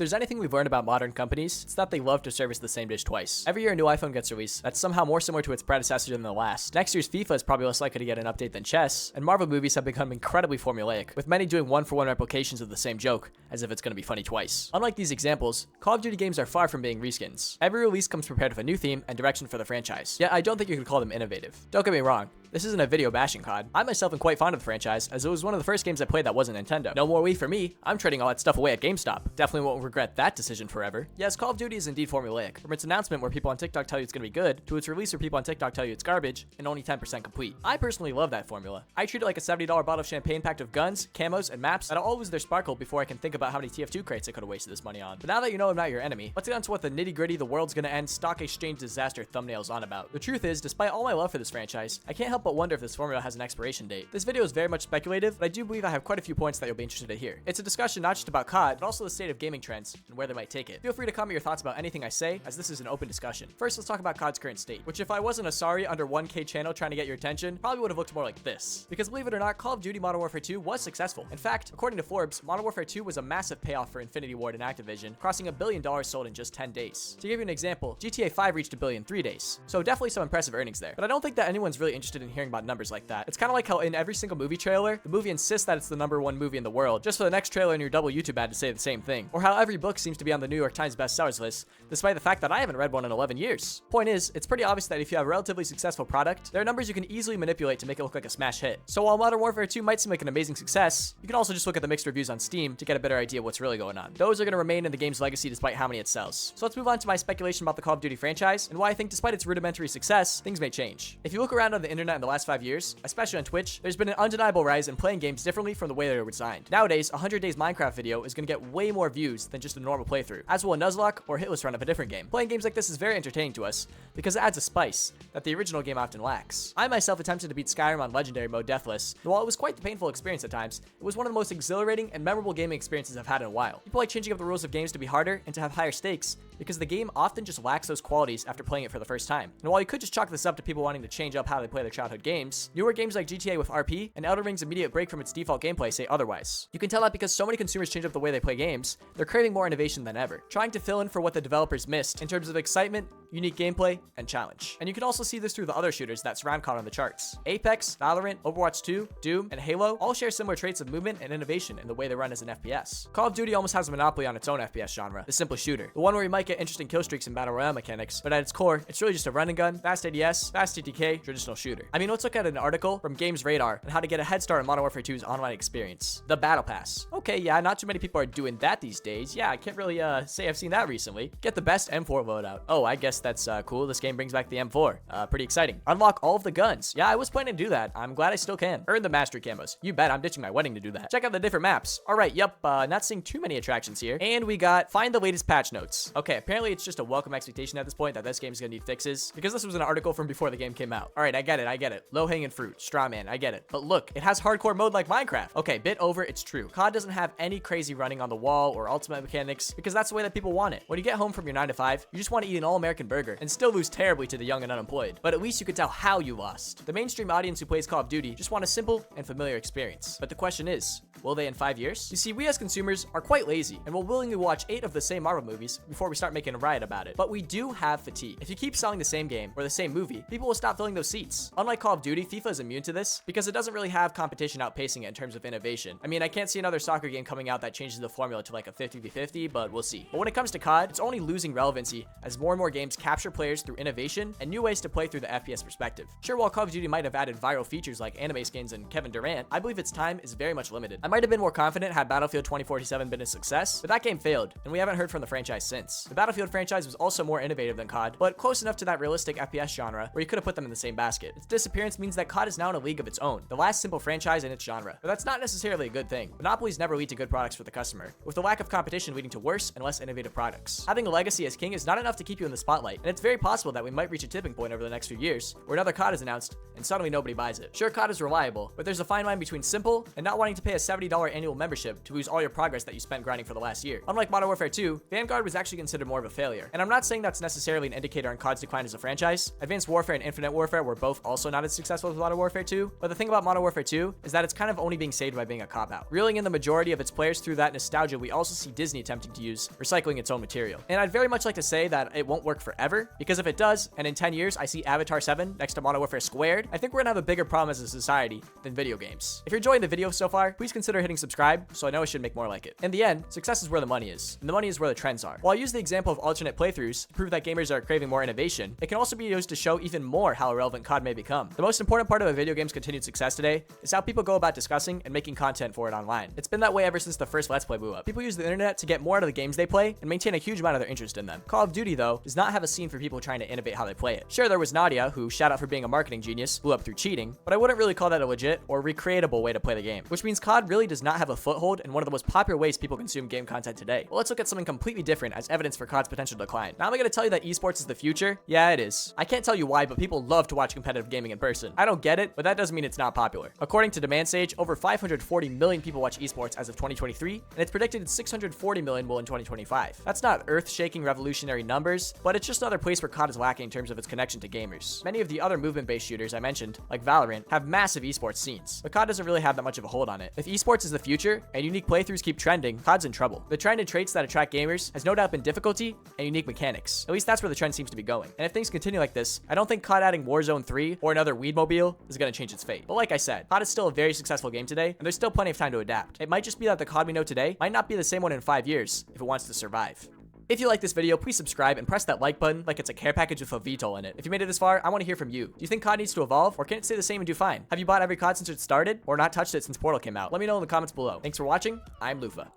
there's anything we've learned about modern companies, it's that they love to service the same dish twice. Every year a new iPhone gets released that's somehow more similar to its predecessor than the last. Next year's FIFA is probably less likely to get an update than chess, and Marvel movies have become incredibly formulaic, with many doing one-for-one replications of the same joke, as if it's going to be funny twice. Unlike these examples, Call of Duty games are far from being reskins. Every release comes prepared with a new theme and direction for the franchise, yet I don't think you could call them innovative. Don't get me wrong, this isn't a video bashing COD. I myself am quite fond of the franchise, as it was one of the first games I played that wasn't Nintendo. No more Wii for me, I'm trading all that stuff away at GameStop. Definitely won't regret that decision forever. Yes, Call of Duty is indeed formulaic, from its announcement where people on TikTok tell you it's gonna be good, to its release where people on TikTok tell you it's garbage, and only 10% complete. I personally love that formula. I treat it like a $70 bottle of champagne packed with guns, camos, and maps that'll all lose their sparkle before I can think about how many TF2 crates I could have wasted this money on. But now that you know I'm not your enemy, let's get on to what the nitty gritty the world's gonna end stock exchange disaster thumbnail's on about. The truth is, despite all my love for this franchise, I can't help but wonder if this formula has an expiration date. This video is very much speculative, but I do believe I have quite a few points that you'll be interested to hear. It's a discussion not just about COD, but also the state of gaming trends and where they might take it. Feel free to comment your thoughts about anything I say, as this is an open discussion. First, let's talk about COD's current state, which if I wasn't a sorry under 1K channel trying to get your attention, probably would have looked more like this. Because believe it or not, Call of Duty Modern Warfare 2 was successful. In fact, according to Forbes, Modern Warfare 2 was a massive payoff for Infinity Ward and Activision, crossing $1 billion sold in just 10 days. To give you an example, GTA 5 reached $1 billion in 3 days. So definitely some impressive earnings there. But I don't think that anyone's really interested in hearing about numbers like that. It's kind of like how in every single movie trailer, the movie insists that it's the #1 movie in the world, just for the next trailer in your double YouTube ad to say the same thing. Or how every book seems to be on the New York Times bestsellers list, despite the fact that I haven't read one in 11 years. Point is, it's pretty obvious that if you have a relatively successful product, there are numbers you can easily manipulate to make it look like a smash hit. So while Modern Warfare 2 might seem like an amazing success, you can also just look at the mixed reviews on Steam to get a better idea of what's really going on. Those are going to remain in the game's legacy despite how many it sells. So let's move on to my speculation about the Call of Duty franchise, and why I think despite its rudimentary success, things may change. If you look around on the internet in the last 5 years, especially on Twitch, there's been an undeniable rise in playing games differently from the way they were designed. Nowadays, a 100 Days Minecraft video is going to get way more views than just a normal playthrough, as will a Nuzlocke or hitless run of a different game. Playing games like this is very entertaining to us, because it adds a spice that the original game often lacks. I myself attempted to beat Skyrim on Legendary mode deathless, and while it was quite the painful experience at times, it was one of the most exhilarating and memorable gaming experiences I've had in a while. People like changing up the rules of games to be harder and to have higher stakes, because the game often just lacks those qualities after playing it for the first time. And while you could just chalk this up to people wanting to change up how they play their childhood games, newer games like GTA with RP and Elden Ring's immediate break from its default gameplay say otherwise. You can tell that because so many consumers change up the way they play games, they're craving more innovation than ever, trying to fill in for what the developers missed in terms of excitement, unique gameplay, and challenge. And you can also see this through the other shooters that surround COD on the charts. Apex, Valorant, Overwatch 2, Doom, and Halo all share similar traits of movement and innovation in the way they run as an FPS. Call of Duty almost has a monopoly on its own FPS genre, the simple shooter, the one where you might get interesting kill streaks and battle royale mechanics, but at its core, it's really just a run and gun, fast ADS, fast TTK, traditional shooter. I mean, let's look at an article from Games Radar on how to get a head start on Modern Warfare 2's online experience. The Battle Pass. Okay, yeah, not too many people are doing that these days. Yeah, I can't really say I've seen that recently. Get the best M4 loadout. Oh, I guess that's cool. This game brings back the M4. Pretty exciting. Unlock all of the guns. Yeah, I was planning to do that. I'm glad I still can. Earn the mastery camos. You bet, I'm ditching my wedding to do that. Check out the different maps. All right, yep, not seeing too many attractions here. And we got find the latest patch notes. Okay, apparently it's just a welcome expectation at this point that this game's gonna need fixes, because this was an article from before the game came out. All right, I get it. Low-hanging fruit, straw man, I get it. But look, it has hardcore mode like Minecraft. Okay, bit over, it's true. COD doesn't have any crazy running on the wall or ultimate mechanics, because that's the way that people want it. When you get home from your 9 to 5, you just want to eat an all-American burger and still lose terribly to the young and unemployed. But at least you could tell how you lost. The mainstream audience who plays Call of Duty just want a simple and familiar experience. But the question is, will they in 5 years? You see, we as consumers are quite lazy and will willingly watch 8 of the same Marvel movies before we start making a riot about it. But we do have fatigue. If you keep selling the same game or the same movie, people will stop filling those seats. Unlike Call of Duty, FIFA is immune to this because it doesn't really have competition outpacing it in terms of innovation. I mean, I can't see another soccer game coming out that changes the formula to like a 50v50, but we'll see. But when it comes to COD, it's only losing relevancy as more and more games capture players through innovation and new ways to play through the FPS perspective. Sure, while Call of Duty might have added viral features like anime skins and Kevin Durant, I believe its time is very much limited. I might have been more confident had Battlefield 2047 been a success, but that game failed, and we haven't heard from the franchise since. The Battlefield franchise was also more innovative than COD, but close enough to that realistic FPS genre where you could have put them in the same basket. Its disappearance means that COD is now in a league of its own, the last simple franchise in its genre. But that's not necessarily a good thing. Monopolies never lead to good products for the customer, with the lack of competition leading to worse and less innovative products. Having a legacy as king is not enough to keep you in the spotlight. spotlight, and it's very possible that we might reach a tipping point over the next few years where another COD is announced and suddenly nobody buys it. Sure, COD is reliable, but there's a fine line between simple and not wanting to pay a $70 annual membership to lose all your progress that you spent grinding for the last year. Unlike Modern Warfare 2, Vanguard was actually considered more of a failure, and I'm not saying that's necessarily an indicator on COD's decline as a franchise. Advanced Warfare and Infinite Warfare were both also not as successful as Modern Warfare 2, but the thing about Modern Warfare 2 is that it's kind of only being saved by being a cop-out. Reeling in the majority of its players through that nostalgia, we also see Disney attempting to use recycling its own material. And I'd very much like to say that it won't work forever, because if it does, and in 10 years I see Avatar 7 next to Modern Warfare Squared, I think we're gonna have a bigger problem as a society than video games. If you're enjoying the video so far, please consider hitting subscribe so I know I should make more like it. In the end, success is where the money is, and the money is where the trends are. While I use the example of alternate playthroughs to prove that gamers are craving more innovation, it can also be used to show even more how irrelevant COD may become. The most important part of a video game's continued success today is how people go about discussing and making content for it online. It's been that way ever since the first Let's Play blew up. People use the internet to get more out of the games they play and maintain a huge amount of their interest in them. Call of Duty, though, does not have a scene for people trying to innovate how they play it. Sure, there was Nadia, who, shout out for being a marketing genius, blew up through cheating, but I wouldn't really call that a legit or recreatable way to play the game, which means COD really does not have a foothold in one of the most popular ways people consume game content today. Well, let's look at something completely different as evidence for COD's potential decline. Now, am I going to tell you that esports is the future? Yeah, it is. I can't tell you why, but people love to watch competitive gaming in person. I don't get it, but that doesn't mean it's not popular. According to Demand Sage, over 540 million people watch esports as of 2023, and it's predicted 640 million will in 2025. That's not earth-shaking revolutionary numbers, but it's just another place where COD is lacking in terms of its connection to gamers. Many of the other movement-based shooters I mentioned, like Valorant, have massive esports scenes, but COD doesn't really have that much of a hold on it. If esports is the future, and unique playthroughs keep trending, COD's in trouble. The trend and traits that attract gamers has no doubt been difficulty and unique mechanics. At least that's where the trend seems to be going. And if things continue like this, I don't think COD adding Warzone 3 or another Weedmobile is going to change its fate. But like I said, COD is still a very successful game today, and there's still plenty of time to adapt. It might just be that the COD we know today might not be the same one in 5 years if it wants to survive. If you like this video, please subscribe and press that like button like it's a care package with a VTOL in it. If you made it this far, I want to hear from you. Do you think COD needs to evolve, or can it stay the same and do fine? Have you bought every COD since it started, or not touched it since Portal came out? Let me know in the comments below. Thanks for watching. I'm Lufa.